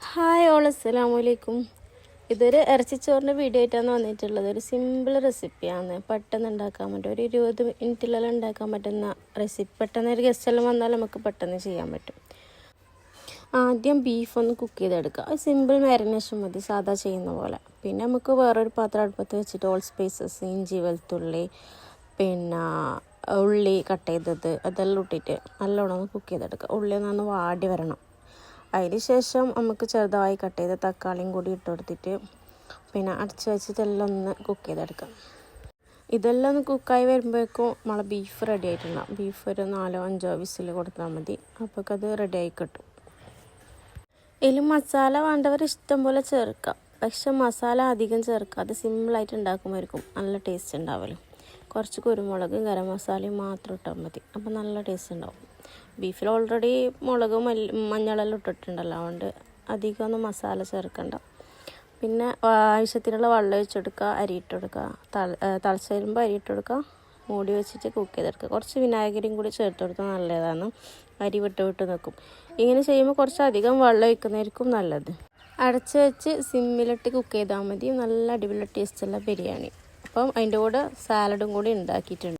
Hi all, അസ്സലാമു അലൈക്കും. ഇതൊരു ഇറച്ചിച്ചോറിൻ്റെ വീഡിയോ ആയിട്ടാണ് വന്നിട്ടുള്ളത്. ഒരു സിമ്പിൾ റെസിപ്പിയാണ്, പെട്ടെന്ന് ഉണ്ടാക്കാൻ പറ്റും. ഒരു 20 മിനിറ്റിലെല്ലാം ഉണ്ടാക്കാൻ പറ്റുന്ന റെസിപ്പി. പെട്ടെന്ന് ഒരു ഗസ്റ്റെല്ലാം വന്നാൽ നമുക്ക് പെട്ടെന്ന് ചെയ്യാൻ പറ്റും. ആദ്യം ബീഫ് ഒന്ന് കുക്ക് ചെയ്തെടുക്കുക. അത് സിമ്പിൾ മാരിനേഷൻ മതി, സാധാ ചെയ്യുന്ന പോലെ. പിന്നെ നമുക്ക് വേറൊരു പാത്രം അടുപ്പത്ത് വെച്ചിട്ട് ഓൾ സ്പൈസസ്, ഇഞ്ചി, വെളുത്തുള്ളി, പിന്നെ ഉള്ളി കട്ട് ചെയ്തത് അതെല്ലാം ഇട്ടിട്ട് നല്ലോണം ഒന്ന് കുക്ക് ചെയ്തെടുക്കുക. ഉള്ളി ഒന്ന് വാടി വരണം. അതിന് ശേഷം നമുക്ക് ചെറുതായി കട്ട് ചെയ്ത തക്കാളിയും കൂടി ഇട്ട് കൊടുത്തിട്ട് പിന്നെ അടച്ച് വെച്ചിട്ട് എല്ലാം ഒന്ന് കുക്ക് ചെയ്തെടുക്കാം. ഇതെല്ലാം ഒന്ന് കുക്കായി വരുമ്പോഴേക്കും നമ്മളെ ബീഫ് റെഡി ആയിട്ടുണ്ടാകും. ബീഫ് ഒരു 4-5 വിസിൽ കൊടുത്താൽ മതി, അപ്പോൾ അത് റെഡിയായി കിട്ടും. ഇതിൽ മസാല വേണ്ടവർ ഇഷ്ടം പോലെ ചേർക്കാം, പക്ഷെ മസാല അധികം ചേർക്കാതെ സിമ്പിളായിട്ട് ഉണ്ടാക്കുമ്പോഴേക്കും നല്ല ടേസ്റ്റ് ഉണ്ടാവുമല്ലോ. കുറച്ച് കുരുമുളക്, ഗരം മസാലയും മാത്രം ഇട്ടാൽ മതി, അപ്പോൾ നല്ല ടേസ്റ്റ് ഉണ്ടാവും. ബീഫിൽ ഓൾറെഡി മുളകും മഞ്ഞളെല്ലാം ഇട്ടിട്ടുണ്ടല്ലോ, അതുകൊണ്ട് അധികമൊന്നും മസാല ചേർക്കണ്ട. പിന്നെ ആവശ്യത്തിനുള്ള വെള്ളം ഒഴിച്ചെടുക്കുക, അരി ഇട്ട് കൊടുക്കുക. തിളച്ച് വരുമ്പോൾ അരി ഇട്ട് കൊടുക്കുക, മൂടി വെച്ചിട്ട് കുക്ക് ചെയ്തെടുക്കുക. കുറച്ച് വിനാഗിരിയും കൂടി ചേർത്ത് കൊടുത്താൽ നല്ലതാണ്. അരി വിട്ട് നിൽക്കും. ഇങ്ങനെ ചെയ്യുമ്പോൾ കുറച്ചധികം വെള്ളം ഒഴിക്കുന്നതായിരിക്കും നല്ലത്. അടച്ച് വെച്ച് സിമ്മിലിട്ട് കുക്ക് ചെയ്താൽ മതി. നല്ല അടിപൊളി ടേസ്റ്റുള്ള ബിരിയാണി. അപ്പം അതിൻ്റെ കൂടെ സാലഡും കൂടി ഉണ്ടാക്കിയിട്ടുണ്ട്.